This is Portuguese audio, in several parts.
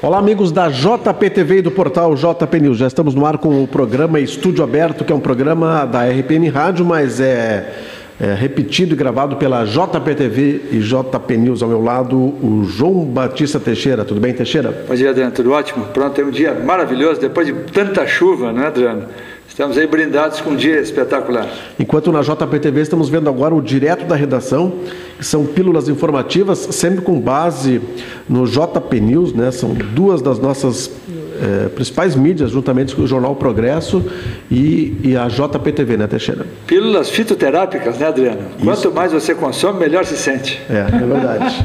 Olá, amigos da JPTV e do portal JP News. Já estamos no ar com o programa Estúdio Aberto, que é um programa da RPM Rádio, mas é repetido e gravado pela JPTV e JP News. Ao meu lado, o João Batista Teixeira. Tudo bem, Teixeira? Bom dia, Adriano. Tudo ótimo? Pronto, é um dia maravilhoso, depois de tanta chuva, né, Adriano? Estamos aí brindados com um dia espetacular. Enquanto na JPTV estamos vendo agora o Direto da Redação, que são pílulas informativas, sempre com base no JP News, né? São duas das nossas principais mídias, juntamente com o Jornal Progresso e a JPTV, né, Teixeira? Pílulas fitoterápicas, né, Adriano? Quanto mais você consome, melhor se sente. É verdade.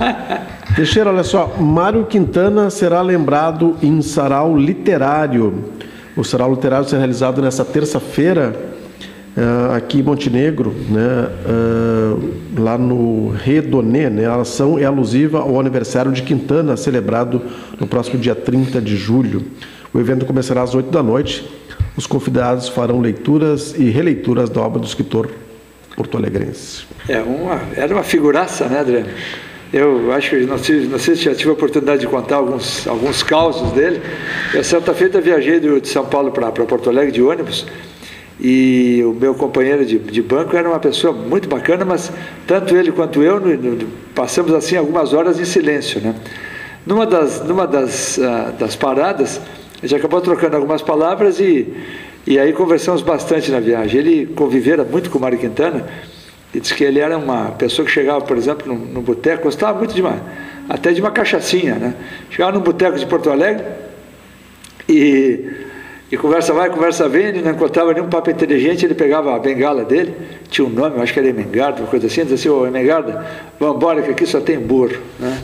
Teixeira, olha só, Mário Quintana será lembrado em sarau literário. O sarau literário será realizado nesta terça-feira aqui em Montenegro, né, lá no Redonê, né? A ação é alusiva ao aniversário de Quintana, celebrado no próximo dia 30 de julho. O evento começará às 8 da noite. Os convidados farão leituras e releituras da obra do escritor porto-alegrense. Era uma figuraça, né, Adriano? Eu acho que, não sei se já tive a oportunidade de contar alguns causos dele. Eu, certa feita, viajei de São Paulo para Porto Alegre de ônibus, e o meu companheiro de banco era uma pessoa muito bacana, mas tanto ele quanto eu passamos assim algumas horas em silêncio, né? Numa das paradas, a gente acabou trocando algumas palavras e aí conversamos bastante na viagem. Ele convivera muito com o Mário Quintana e disse que ele era uma pessoa que chegava, por exemplo, no boteco, gostava muito até de uma cachaçinha, né? Chegava num boteco de Porto Alegre e conversa vai, conversa vem, ele não encontrava nenhum papo inteligente, ele pegava a bengala dele, tinha um nome, eu acho que era Emengarda, uma coisa assim, dizia assim: ô Emengarda, vamos embora que aqui só tem burro, né?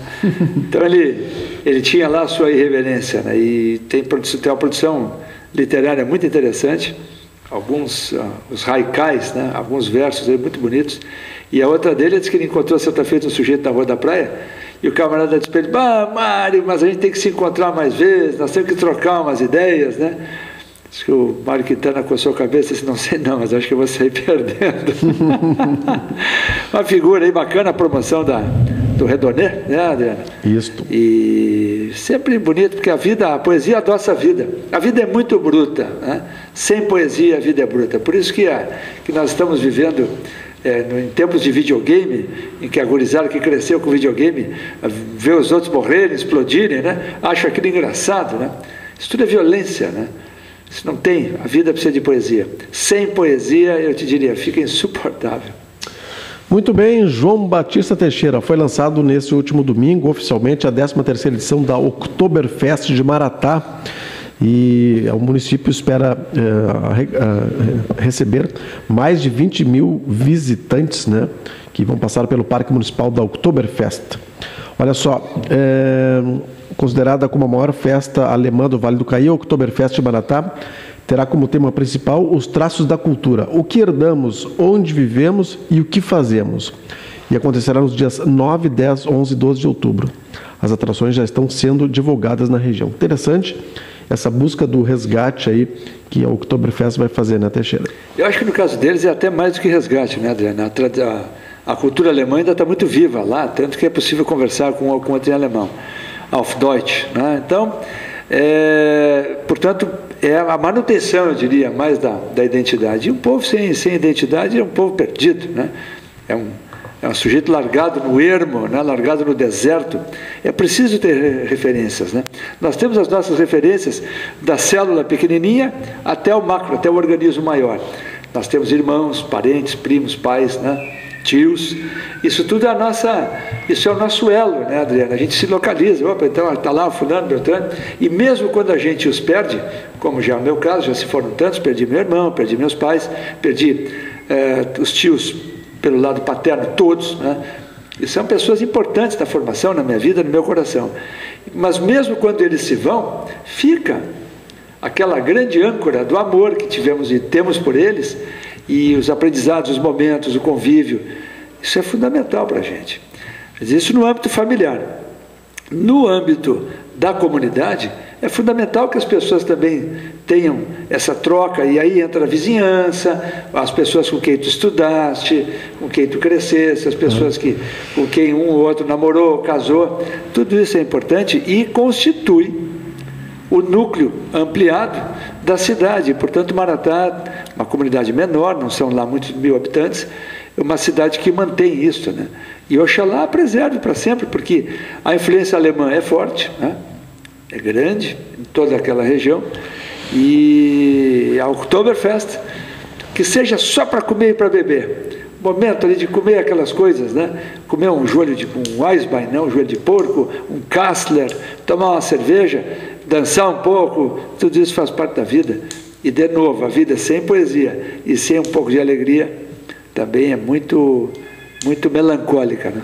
Então ele tinha lá a sua irreverência, né? E tem uma produção literária muito interessante, os haikais, né? Alguns versos aí muito bonitos, e a outra dele disse que ele encontrou certa feita um sujeito na Rua da Praia, e o camarada disse para ele: Mário, mas a gente tem que se encontrar mais vezes, nós temos que trocar umas ideias, né? Diz que o Mário Quintana coçou a cabeça e disse: não sei não, mas acho que eu vou sair perdendo. Uma figura aí bacana, a promoção do Redonê, né, Adriano? Isso. E sempre bonito, porque a poesia adoça a vida. A vida é muito bruta, né? Sem poesia a vida é bruta. Por isso que nós estamos vivendo em tempos de videogame, em que a gurizada que cresceu com videogame vê os outros morrerem, explodirem, né? Acha aquilo engraçado, né? Isso tudo é violência, né? Isso não tem, a vida precisa de poesia. Sem poesia, eu te diria, fica insuportável. Muito bem, João Batista Teixeira. Foi lançado nesse último domingo, oficialmente, a 13ª edição da Oktoberfest de Maratá. E o município espera receber mais de 20 mil visitantes, né, que vão passar pelo Parque Municipal da Oktoberfest. Olha só, considerada como a maior festa alemã do Vale do Caí, a Oktoberfest de Maratá terá como tema principal os traços da cultura, o que herdamos, onde vivemos e o que fazemos. E acontecerá nos dias 9, 10, 11 e 12 de outubro. As atrações já estão sendo divulgadas na região. Interessante essa busca do resgate aí que a Oktoberfest vai fazer, né, Teixeira? Eu acho que no caso deles é até mais do que resgate, né, Adriana? A cultura alemã ainda está muito viva lá, tanto que é possível conversar com outro em alemão. Auf Deutsch, né? Então, portanto, é a manutenção, eu diria, mais da identidade. E um povo sem identidade é um povo perdido, né? É um sujeito largado no ermo, né? Largado no deserto. É preciso ter referências, né? Nós temos as nossas referências da célula pequenininha até o macro, até o organismo maior. Nós temos irmãos, parentes, primos, pais, né? Tios. Isso tudo isso é o nosso elo, né, Adriana? A gente se localiza. Opa, então está lá o fulano, Beltrano. E mesmo quando a gente os perde, como já é o meu caso, já se foram tantos, perdi meu irmão, perdi meus pais, perdi os tios pelo lado paterno, todos, né? E são pessoas importantes na formação, na minha vida, no meu coração. Mas mesmo quando eles se vão, fica aquela grande âncora do amor que tivemos e temos por eles, e os aprendizados, os momentos, o convívio. Isso é fundamental para a gente. Isso no âmbito familiar. No âmbito da comunidade, é fundamental que as pessoas também tenham essa troca, e aí entra a vizinhança, as pessoas com quem tu estudaste, com quem tu cresceste, as pessoas com quem um ou outro namorou, casou. Tudo isso é importante e constitui o núcleo ampliado da cidade. Portanto, Maratá, uma comunidade menor, não são lá muitos mil habitantes, é uma cidade que mantém isso, né? E Oxalá preserve para sempre, porque a influência alemã é forte, né? É grande em toda aquela região, e a Oktoberfest, que seja só para comer e para beber, momento ali de comer aquelas coisas, né? Comer um Weissbein, né? Um joelho de porco, um Kassler, tomar uma cerveja, dançar um pouco, tudo isso faz parte da vida. E de novo, a vida sem poesia e sem um pouco de alegria também é muito melancólica, né?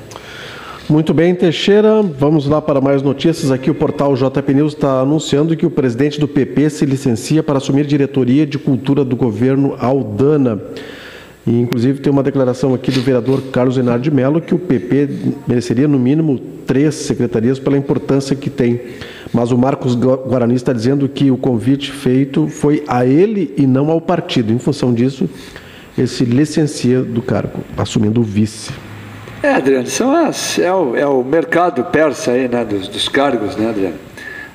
Muito bem, Teixeira, vamos lá para mais notícias. Aqui o portal JP News está anunciando que o presidente do PP se licencia para assumir diretoria de cultura do governo Aldana. E, inclusive, tem uma declaração aqui do vereador Carlos Renato de Mello que o PP mereceria, no mínimo, 3 secretarias pela importância que tem. Mas o Marcos Guarani está dizendo que o convite feito foi a ele e não ao partido. Em função disso, ele se licencia do cargo, assumindo o vice. Adriano, é o mercado persa aí, né, dos cargos, né, Adriano?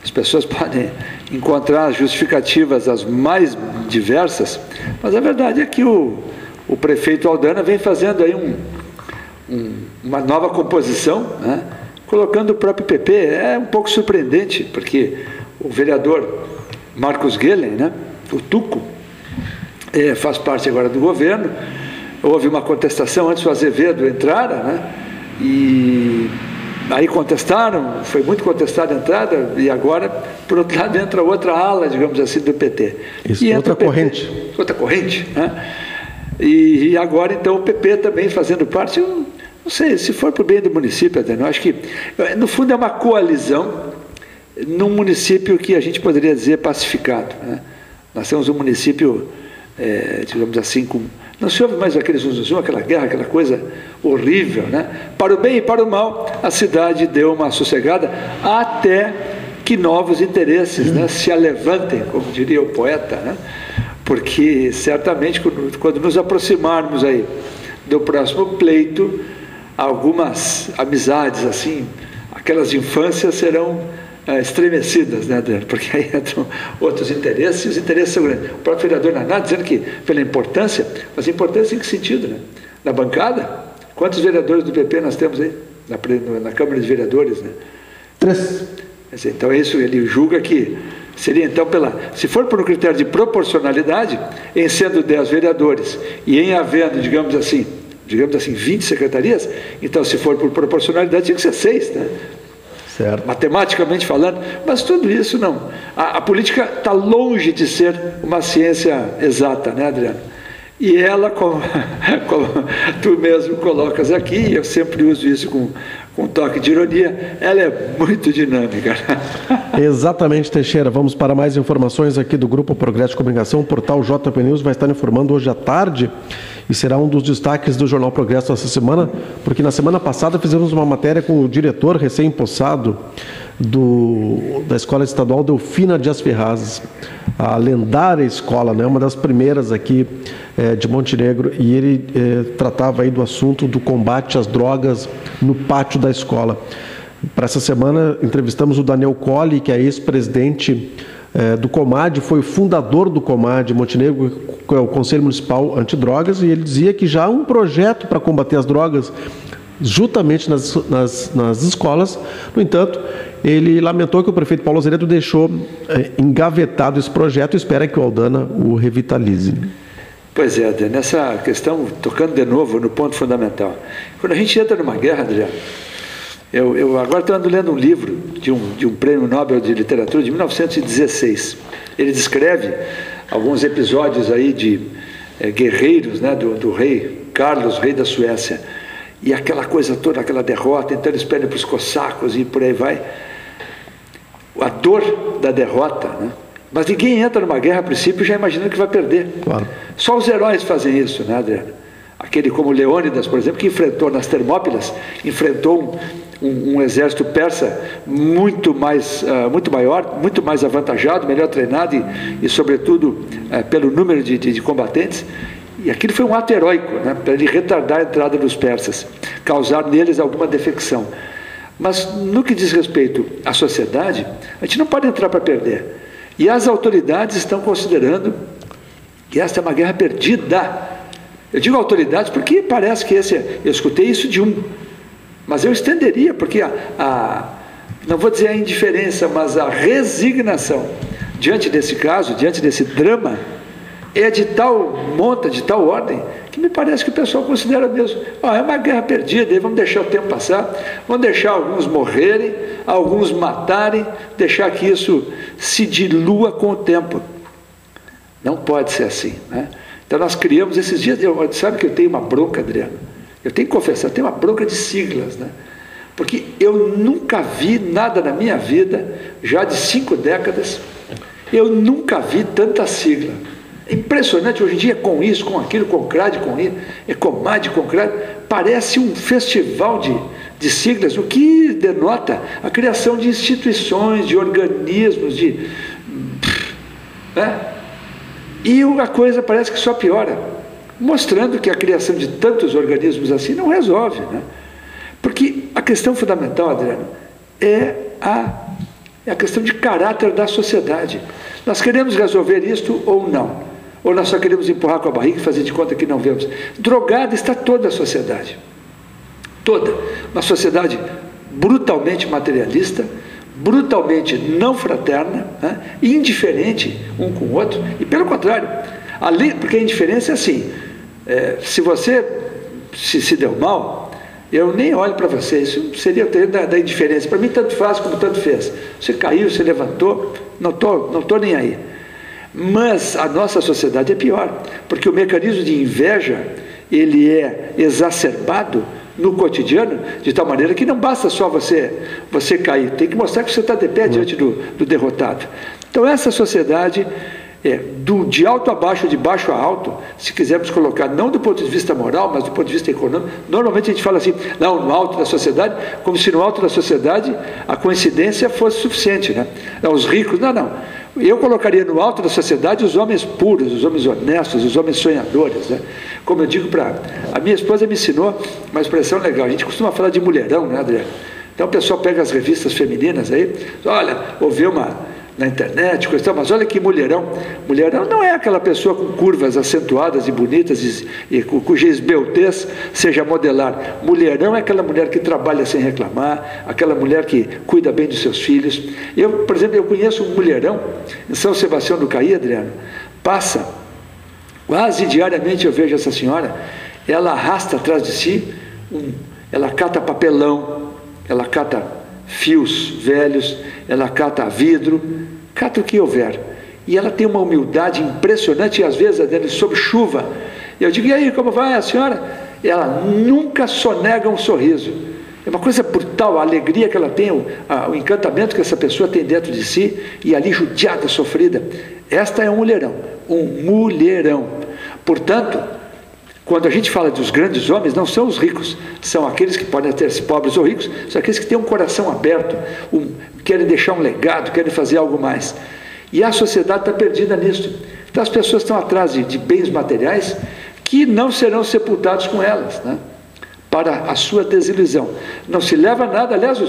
As pessoas podem encontrar justificativas as mais diversas, mas a verdade é que o prefeito Aldana vem fazendo aí uma nova composição, né, colocando o próprio PP. É um pouco surpreendente, porque o vereador Marcos Guelen, né, o Tuco, faz parte agora do governo. Houve uma contestação antes do Azevedo entrara, né? E aí contestaram, foi muito contestada a entrada, e agora, por outro lado, entra outra ala, digamos assim, do PT. Isso, e outra corrente. Outra corrente, né? E agora, então, o PP também fazendo parte, eu não sei, se for para o bem do município, até, eu acho que, no fundo, é uma coalizão num município que a gente poderia dizer pacificado, né? Nós temos um município, digamos assim, não se houve mais aquele zuzum, aquela guerra, aquela coisa horrível, né? Para o bem e para o mal, a cidade deu uma sossegada até que novos interesses, né, se alevantem, como diria o poeta, né? Porque certamente quando nos aproximarmos aí do próximo pleito, algumas amizades assim, aquelas de infância serão estremecidas, né, Adriano? Porque aí entram outros interesses, e os interesses são grandes. O próprio vereador Naná dizendo que pela importância, mas importância em que sentido, né? Na bancada, quantos vereadores do PP nós temos aí? Na Câmara de Vereadores, né? 3. Então é isso, ele julga que seria então se for por um critério de proporcionalidade, em sendo 10 vereadores e em havendo, digamos assim, 20 secretarias, então se for por proporcionalidade tinha que ser 6, né? Certo. Matematicamente falando, mas tudo isso não. A política está longe de ser uma ciência exata, né, Adriano? E ela, como tu mesmo colocas aqui, e eu sempre uso isso com um toque de ironia, ela é muito dinâmica. Exatamente, Teixeira. Vamos para mais informações aqui do Grupo Progresso de Comunicação. O portal JP News vai estar informando hoje à tarde e será um dos destaques do Jornal Progresso essa semana, porque na semana passada fizemos uma matéria com o diretor recém-impossado da Escola Estadual Delfina Dias Ferraz, a lendária escola, né, uma das primeiras aqui de Montenegro, e ele tratava aí do assunto do combate às drogas no pátio da escola. Para essa semana entrevistamos o Daniel Colli, que é ex-presidente do COMAD, foi o fundador do COMAD Montenegro, que é o Conselho Municipal Antidrogas, e ele dizia que já há um projeto para combater as drogas justamente nas escolas. No entanto, ele lamentou que o prefeito Paulo Azevedo deixou engavetado esse projeto e espera que o Aldana o revitalize. Pois é, Adriano, nessa questão, tocando de novo no ponto fundamental. Quando a gente entra numa guerra, Adriano, eu agora estou lendo um livro de um prêmio Nobel de Literatura de 1916. Ele descreve alguns episódios aí de guerreiros, né, do rei Carlos, rei da Suécia, e aquela coisa toda, aquela derrota. Então eles pedem para os cossacos e por aí vai. A dor da derrota, né? Mas ninguém entra numa guerra a princípio já imaginando que vai perder. Claro. Só os heróis fazem isso, né, Adriano? Aquele como Leônidas, por exemplo, que enfrentou nas Termópilas, enfrentou um exército persa muito maior, muito mais avantajado, melhor treinado e sobretudo, pelo número de combatentes. E aquilo foi um ato heróico, né, para ele retardar a entrada dos persas, causar neles alguma defecção. Mas no que diz respeito à sociedade, a gente não pode entrar para perder. E as autoridades estão considerando que esta é uma guerra perdida. Eu digo autoridades porque parece que eu escutei isso de um, mas eu estenderia, porque não vou dizer a indiferença, mas a resignação diante desse caso, diante desse drama, é de tal monta, de tal ordem, que me parece que o pessoal considera mesmo, é uma guerra perdida, aí vamos deixar o tempo passar, vamos deixar alguns morrerem, alguns matarem, deixar que isso se dilua com o tempo. Não pode ser assim, né? Então nós criamos esses dias, sabe que eu tenho uma bronca, Adriano? Eu tenho que confessar, eu tenho uma bronca de siglas, né? Porque eu nunca vi nada na minha vida, já de 5 décadas, eu nunca vi tanta sigla. É impressionante, hoje em dia, com isso, com aquilo, com CRAD, com isso, ECOMAD, com CRAD, parece um festival de siglas, o que denota a criação de instituições, de organismos, né? E a coisa parece que só piora, mostrando que a criação de tantos organismos assim não resolve, né? Porque a questão fundamental, Adriano, é a questão de caráter da sociedade. Nós queremos resolver isto ou não? Ou nós só queremos empurrar com a barriga e fazer de conta que não vemos? Drogada está toda a sociedade. Toda. Uma sociedade brutalmente materialista, brutalmente não fraterna, né? Indiferente um com o outro, e pelo contrário, porque a indiferença é assim, se você se deu mal, eu nem olho para você, isso seria o terreno da indiferença, para mim tanto faz como tanto fez, você caiu, você levantou, não estou nem aí. Mas a nossa sociedade é pior, porque o mecanismo de inveja, ele é exacerbado no cotidiano, de tal maneira que não basta só você cair, tem que mostrar que você está de pé diante do derrotado. Então essa sociedade de alto a baixo, de baixo a alto, se quisermos colocar, não do ponto de vista moral, mas do ponto de vista econômico, normalmente a gente fala assim, não, no alto da sociedade, como se no alto da sociedade a coincidência fosse suficiente, né? Os ricos, não. Eu colocaria no alto da sociedade os homens puros, os homens honestos, os homens sonhadores, né? Como eu digo a minha esposa me ensinou uma expressão legal, a gente costuma falar de mulherão, né, Adriano? Então o pessoal pega as revistas femininas aí, olha, ouviu na internet, mas olha que mulherão. Mulherão não é aquela pessoa com curvas acentuadas e bonitas e cuja esbeltez seja modelar. Mulherão é aquela mulher que trabalha sem reclamar, aquela mulher que cuida bem dos seus filhos. Por exemplo, eu conheço um mulherão em São Sebastião do Caí, Adriano, passa, quase diariamente eu vejo essa senhora, ela arrasta atrás de si, ela cata papelão, ela cata fios velhos, ela cata vidro, cata o que houver. E ela tem uma humildade impressionante, e às vezes, sob chuva, eu digo, e aí, como vai a senhora? Ela nunca sonega um sorriso. É uma coisa brutal, a alegria que ela tem, o encantamento que essa pessoa tem dentro de si, e ali judiada, sofrida. Esta é um mulherão. Portanto, quando a gente fala dos grandes homens, não são os ricos, são aqueles que podem ter pobres ou ricos, são aqueles que têm um coração aberto, querem deixar um legado, querem fazer algo mais. E a sociedade está perdida nisso. Então as pessoas estão atrás de bens materiais que não serão sepultados com elas, né? Para a sua desilusão. Não se leva nada, aliás,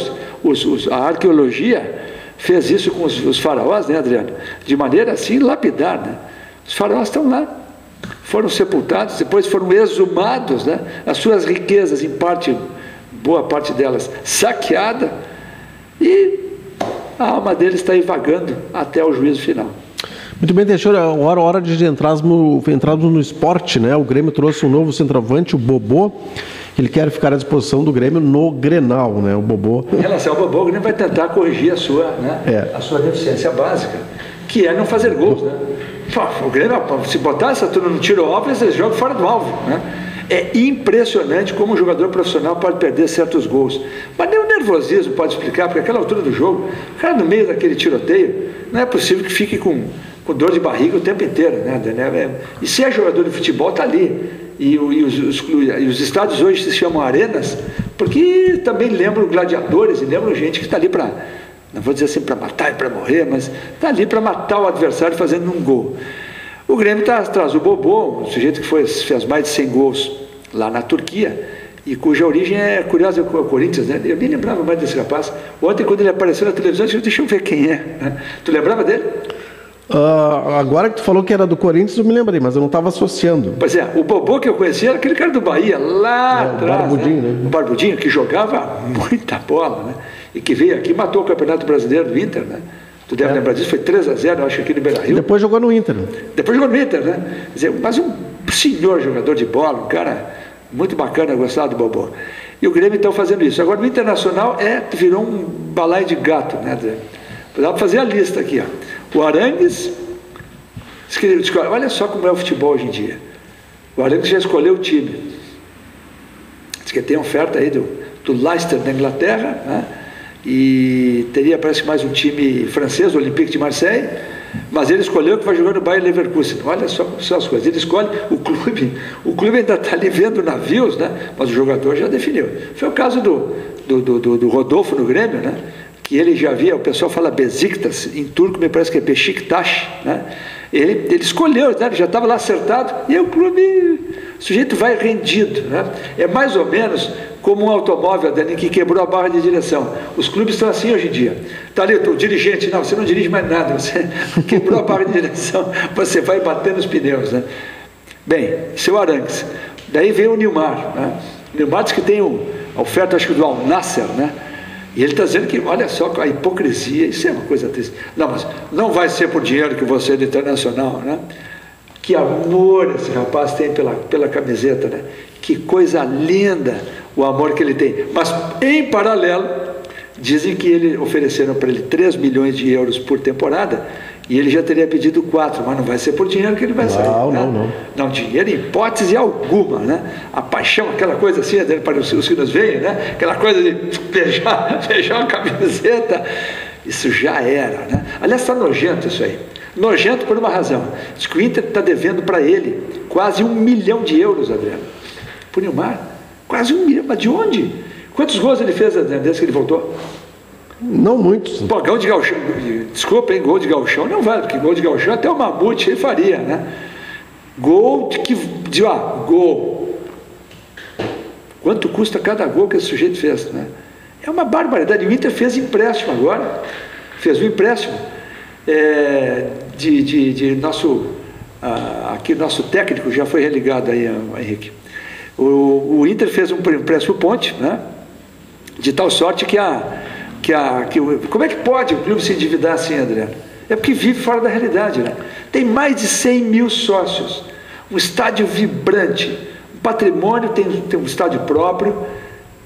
a arqueologia fez isso com os faraós, né, Adriano? De maneira assim lapidar, né? Os faraós estão lá. Foram sepultados, depois foram exumados, né? As suas riquezas, em parte, boa parte delas, saqueada, e a alma deles está aí vagando até o juízo final. Muito bem, Teixeira, hora de entrarmos no esporte, né? O Grêmio trouxe um novo centroavante, o Bobô, ele quer ficar à disposição do Grêmio no Grenal, né? O Bobô. Em relação ao Bobô, o Grêmio vai tentar corrigir a sua deficiência básica, que é não fazer gols, né? O Grêmio, se botar essa turma no tiro ao alvo, eles jogam fora do alvo, né? É impressionante como um jogador profissional pode perder certos gols. Mas nem o nervosismo pode explicar, porque aquela altura do jogo, o cara no meio daquele tiroteio, não é possível que fique com dor de barriga o tempo inteiro, né? E se é jogador de futebol, está ali. E os estádios hoje se chamam arenas, porque também lembram gladiadores e lembram gente que está ali para, não vou dizer assim para matar e para morrer, mas está ali para matar o adversário fazendo um gol. O Grêmio está atrás do Bobô, um sujeito que fez mais de 100 gols lá na Turquia, e cuja origem é curiosa, é o Corinthians, né? Eu nem lembrava mais desse rapaz. Ontem, quando ele apareceu na televisão, eu disse, deixa eu ver quem é. Tu lembrava dele? Agora que tu falou que era do Corinthians, eu me lembrei, mas eu não estava associando. Pois é, o Bobô que eu conhecia era aquele cara do Bahia, lá atrás. O Barbudinho, né? O Barbudinho, que jogava muita bola, né? E que veio aqui e matou o Campeonato Brasileiro do Inter, né? Tu deve lembrar disso, foi 3-0, eu acho, aqui no Beira-Rio. Depois jogou no Inter. Depois jogou no Inter, né? Quer dizer, mas um senhor jogador de bola, um cara muito bacana, gostado do Bobô. E o Grêmio então fazendo isso. Agora, no Internacional, virou um balaio de gato, né? Dá para fazer a lista aqui, ó. O Arangues, olha só como é o futebol hoje em dia. O Arangues já escolheu o time. Diz que tem oferta aí do Leicester da Inglaterra, né? E teria, parece, mais um time francês, o Olympique de Marseille, mas ele escolheu que vai jogar no Bayer Leverkusen. Olha só as coisas. Ele escolhe o clube ainda está ali vendo navios, né? Mas o jogador já definiu. Foi o caso do Rodolfo no Grêmio, né? Que ele já via, o pessoal fala Besiktas, em turco me parece que é Beşiktaş, né? Ele escolheu, né? Ele já estava lá acertado, e aí o sujeito vai rendido, né? É mais ou menos como um automóvel, Dani, que quebrou a barra de direção. Os clubes estão assim hoje em dia. Está ali o dirigente, não, você não dirige mais nada, você quebrou a barra de direção, você vai batendo os pneus, né? Bem, seu Arangues. Daí vem o Nilmar, né? O Nilmar diz que tem a oferta, acho que do Al Nassr, né? E ele está dizendo que, olha só, a hipocrisia, isso é uma coisa triste. Não, mas não vai ser por dinheiro que você é do Internacional, né? Que amor esse rapaz tem pela camiseta, né? Que coisa linda o amor que ele tem. Mas, em paralelo, dizem que ofereceram para ele 3 milhões de euros por temporada e ele já teria pedido 4, mas não vai ser por dinheiro que ele vai sair. Não. Não, dinheiro em hipótese alguma, né? A paixão, aquela coisa assim, para os que nos veem, né? Aquela coisa de beijar a camiseta, isso já era, né? Aliás, está nojento isso aí. Nojento por uma razão. Diz que o Inter está devendo para ele quase 1 milhão de euros, Adriano. Por Nilmar. Quase 1 milhão. Mas de onde? Quantos gols ele fez, Adriano, desde que ele voltou? Não muitos. Pô, gol de gauchão. Desculpa, hein? Gol de gauchão não vale, porque gol de gauchão até o Mamute ele faria, né? Gol. Quanto custa cada gol que esse sujeito fez, né? É uma barbaridade. O Inter fez empréstimo agora. Fez um empréstimo. Aqui nosso técnico já foi religado aí, Henrique. O Inter fez um empréstimo ponte, né? De tal sorte como é que pode o clube se endividar assim, Adriano? É porque vive fora da realidade, né? Tem mais de 100 mil sócios, um estádio vibrante, um patrimônio, tem um estádio próprio.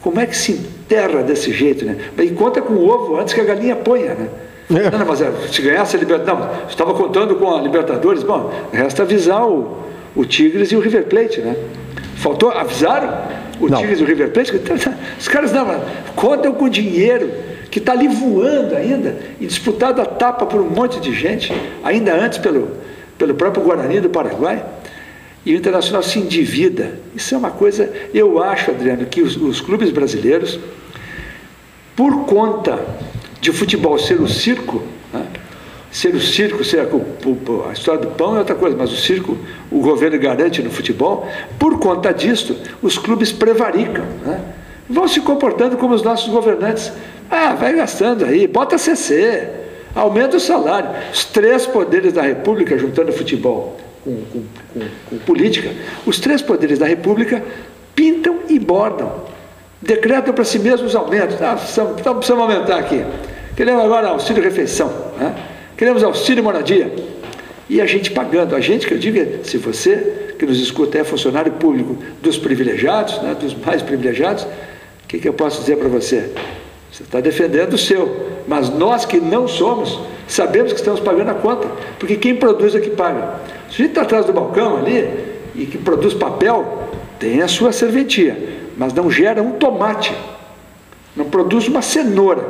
Como é que se enterra desse jeito, né? E conta com o ovo antes que a galinha ponha, né? Não, mas se ganhasse a Libertadores, não, estava contando com a Libertadores, bom, resta avisar o Tigres e o River Plate, né? Faltou, avisaram o Tigres e o River Plate? Os caras não, contam com dinheiro que está ali voando ainda e disputado a tapa por um monte de gente, ainda antes pelo próprio Guarani do Paraguai, e o Internacional se endivida. Isso é uma coisa, eu acho, Adriano, que os clubes brasileiros, por conta de futebol ser o circo, né? Ser o circo, a história do pão é outra coisa, mas o circo o governo garante no futebol, por conta disso, os clubes prevaricam, né? Vão se comportando como os nossos governantes. Vai gastando aí, bota CC, aumenta o salário. Os 3 poderes da República, juntando futebol com política, os 3 poderes da República pintam e bordam, decretam para si mesmos aumentos. Precisamos aumentar aqui. Queremos agora auxílio-refeição, né? Queremos auxílio moradia. E a gente pagando. A gente, que eu digo, se você que nos escuta é funcionário público dos privilegiados, né, dos mais privilegiados, o que eu posso dizer para você? Você está defendendo o seu. Mas nós que não somos, sabemos que estamos pagando a conta. Porque quem produz é que paga. Se a gente está atrás do balcão ali e que produz papel, tem a sua serventia, mas não gera um tomate, não produz uma cenoura,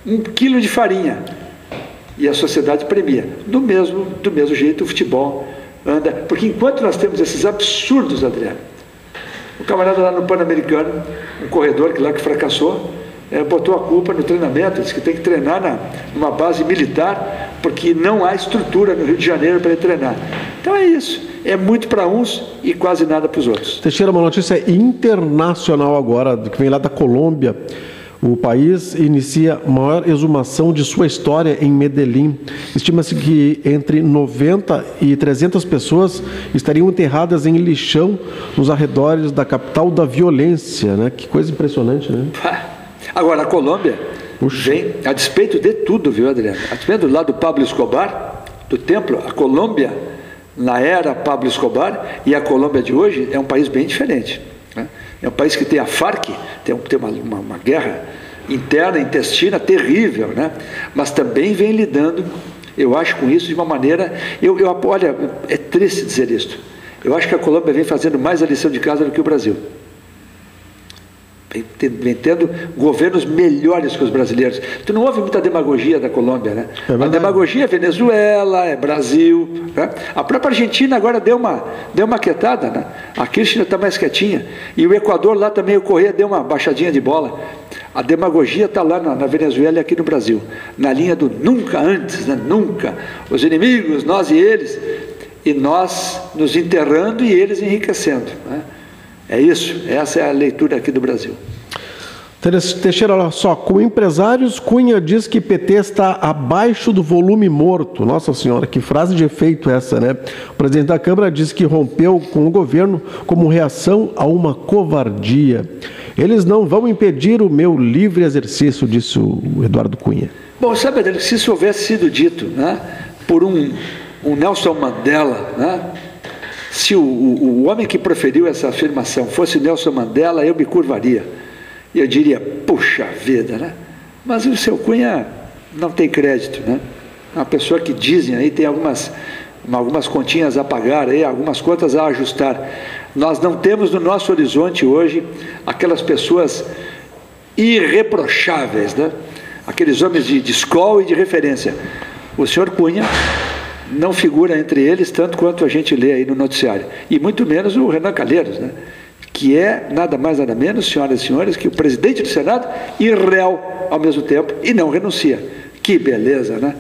1 quilo de farinha. E a sociedade premia. Do mesmo jeito o futebol anda. Porque enquanto nós temos esses absurdos, Adriano, o camarada lá no Pan-Americano, um corredor que fracassou, botou a culpa no treinamento, disse que tem que treinar numa base militar, porque não há estrutura no Rio de Janeiro para ele treinar. Então é isso. É muito para uns e quase nada para os outros. Teixeira, uma notícia internacional agora, que vem lá da Colômbia. O país inicia a maior exumação de sua história em Medellín. Estima-se que entre 90 e 300 pessoas estariam enterradas em lixão nos arredores da capital da violência, né? Que coisa impressionante, né? Agora, a Colômbia vem, a despeito de tudo, viu, Adriano? A despeito do lado do Pablo Escobar, do templo, a Colômbia, na era Pablo Escobar, e a Colômbia de hoje é um país bem diferente, né? É um país que tem a Farc, tem uma guerra interna, intestina terrível, né? Mas também vem lidando, eu acho, com isso de uma maneira... Olha, é triste dizer isso. Eu acho que a Colômbia vem fazendo mais a lição de casa do que o Brasil. Vem tendo governos melhores que os brasileiros. Tu não ouve muita demagogia da Colômbia, né? A demagogia é Venezuela, é Brasil, né? A própria Argentina agora deu uma quietada, né? A Kirchner está mais quietinha. E o Equador lá também, o Correia deu uma baixadinha de bola. A demagogia está lá na Venezuela e aqui no Brasil. Na linha do nunca antes, né? Nunca. Os inimigos, nós e eles. E nós nos enterrando e eles enriquecendo, né? É isso, essa é a leitura aqui do Brasil. Teixeira, olha só, com empresários, Cunha diz que PT está abaixo do volume morto. Nossa Senhora, que frase de efeito essa, né? O presidente da Câmara disse que rompeu com o governo como reação a uma covardia. Eles não vão impedir o meu livre exercício, disse o Eduardo Cunha. Bom, sabe, Adriano, se isso houvesse sido dito, né, por um Nelson Mandela, né? Se o homem que proferiu essa afirmação fosse Nelson Mandela, eu me curvaria. E eu diria, puxa vida, né? Mas o seu Cunha não tem crédito, né? É uma pessoa que dizem aí, tem algumas continhas a pagar, aí, algumas contas a ajustar. Nós não temos no nosso horizonte hoje aquelas pessoas irreprocháveis, né? Aqueles homens de escola e de referência. O senhor Cunha não figura entre eles tanto quanto a gente lê aí no noticiário. E muito menos o Renan Calheiros, né? Que é nada mais nada menos, senhoras e senhores, que o presidente do Senado e réu ao mesmo tempo, e não renuncia. Que beleza, né?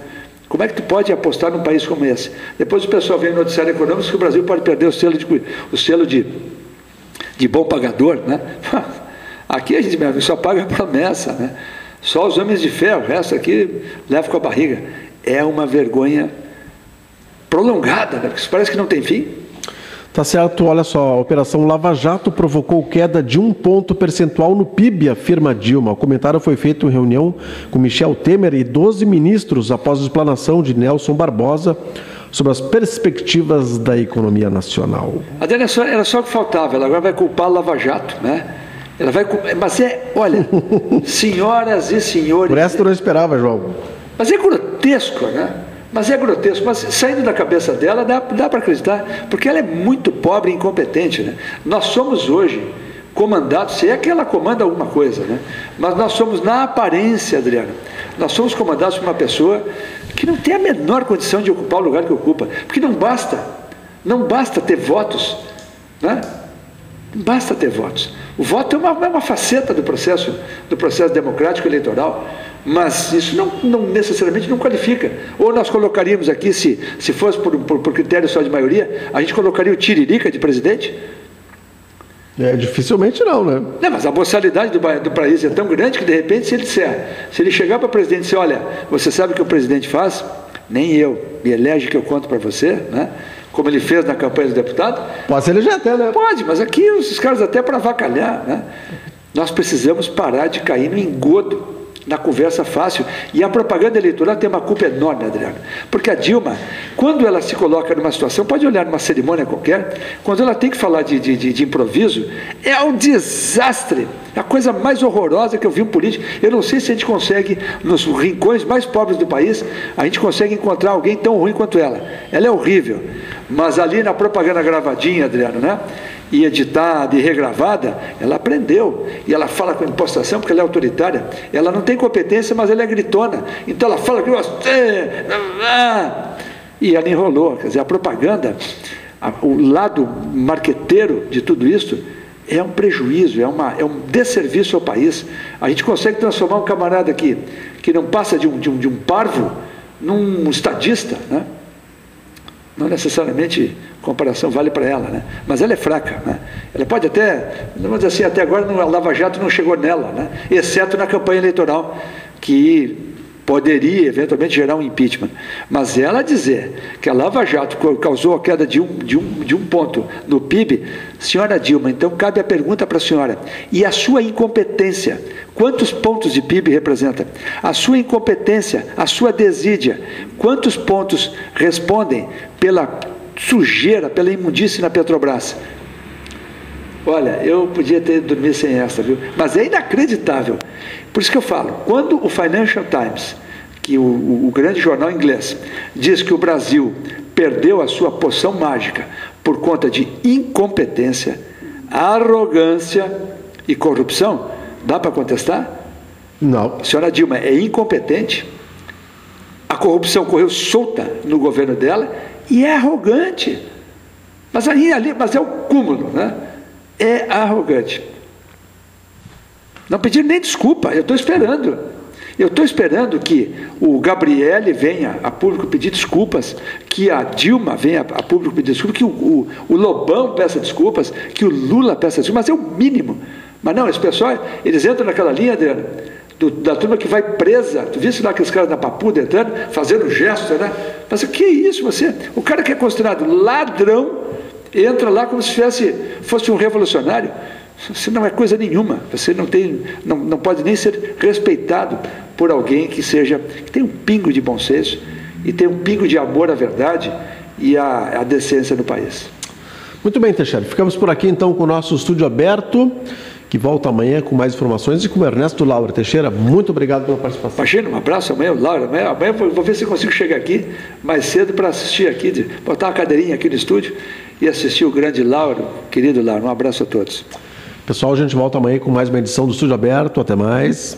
Como é que tu pode apostar num país como esse? Depois o pessoal vem no noticiário econômico que o Brasil pode perder o selo de bom pagador, né? Aqui a gente só paga promessa, né? Só os homens de fé, o resto aqui leva com a barriga. É uma vergonha prolongada, né? Porque isso parece que não tem fim. Tá certo, olha só, a Operação Lava Jato provocou queda de 1 ponto percentual no PIB, afirma Dilma. O comentário foi feito em reunião com Michel Temer e 12 ministros após a explanação de Nelson Barbosa sobre as perspectivas da economia nacional. Adriana, era só o que faltava, ela agora vai culpar a Lava Jato, né? Ela vai culpar, mas olha, senhoras e senhores... Por essa tu não esperava, João. Mas é grotesco, né? Mas é grotesco, mas saindo da cabeça dela dá para acreditar, porque ela é muito pobre e incompetente, né? Nós somos hoje comandados, se é que ela comanda alguma coisa, né? Mas nós somos, na aparência, Adriana, nós somos comandados por uma pessoa que não tem a menor condição de ocupar o lugar que ocupa, porque não basta ter votos, né? Não basta ter votos. O voto é uma faceta do processo democrático eleitoral, mas isso não necessariamente não qualifica. Ou nós colocaríamos aqui, se fosse por critério só de maioria, a gente colocaria o Tiririca de presidente? Dificilmente não, né? Não, mas a boçalidade do país é tão grande que, de repente, se ele chegar para o presidente e dizer, olha, você sabe o que o presidente faz? Nem eu, me elege que eu conto para você, né? Como ele fez na campanha do deputado. Pode ser eleger até, né? Pode, mas aqui os caras até para avacalhar, né? Nós precisamos parar de cair no engodo, na conversa fácil. E a propaganda eleitoral tem uma culpa enorme, Adriano. Porque a Dilma, quando ela se coloca numa situação, pode olhar numa cerimônia qualquer, quando ela tem que falar de improviso, é um desastre. É a coisa mais horrorosa que eu vi um político. Eu não sei se a gente consegue, nos rincões mais pobres do país, a gente consegue encontrar alguém tão ruim quanto ela. Ela é horrível. Mas ali na propaganda gravadinha, Adriano, né? E editada e regravada, ela aprendeu. E ela fala com impostação, porque ela é autoritária. Ela não tem competência, mas ela é gritona. Então ela fala que você... E ela enrolou. Quer dizer, a propaganda, o lado marqueteiro de tudo isso, é um prejuízo, é um desserviço ao país. A gente consegue transformar um camarada aqui, que não passa de um parvo, num estadista, né? Não necessariamente comparação vale para ela, né? Mas ela é fraca, né? Ela pode até, vamos dizer assim, até agora a Lava Jato não chegou nela, né? Exceto na campanha eleitoral, que poderia eventualmente gerar um impeachment. Mas ela dizer que a Lava Jato causou a queda de um ponto no PIB, senhora Dilma, então cabe a pergunta para a senhora, e a sua incompetência, quantos pontos de PIB representa? A sua incompetência, a sua desídia, quantos pontos respondem pela sujeira, pela imundície na Petrobras? Olha, eu podia ter dormido sem essa, viu? Mas é inacreditável. Por isso que eu falo, quando o Financial Times, que o grande jornal inglês, diz que o Brasil perdeu a sua poção mágica por conta de incompetência, arrogância e corrupção, dá para contestar? Não. A senhora Dilma é incompetente, a corrupção correu solta no governo dela e é arrogante. Mas é o cúmulo, né? É arrogante. Não pediram nem desculpa, eu estou esperando. Eu estou esperando que o Gabriele venha a público pedir desculpas, que a Dilma venha a público pedir desculpas, que o Lobão peça desculpas, que o Lula peça desculpas, mas é o mínimo. Mas não, esse pessoal, eles entram naquela linha, Adriano, da turma que vai presa. Tu viste lá aqueles caras da Papuda entrando, fazendo gesto, né? Mas o que é isso? O cara que é considerado ladrão, entra lá como se fosse um revolucionário. Você não é coisa nenhuma, você não pode nem ser respeitado por alguém que tem um pingo de bom senso e tem um pingo de amor à verdade e à decência no país. Muito bem, Teixeira. Ficamos por aqui então com o nosso estúdio aberto, que volta amanhã com mais informações, e com o Ernesto Laura. Teixeira, muito obrigado pela participação. Imagina, um abraço amanhã, Laura. Amanhã vou ver se consigo chegar aqui mais cedo para assistir aqui, botar uma cadeirinha aqui no estúdio e assistir o grande Laura, querido Laura. Um abraço a todos. Pessoal, a gente volta amanhã com mais uma edição do Estúdio Aberto. Até mais.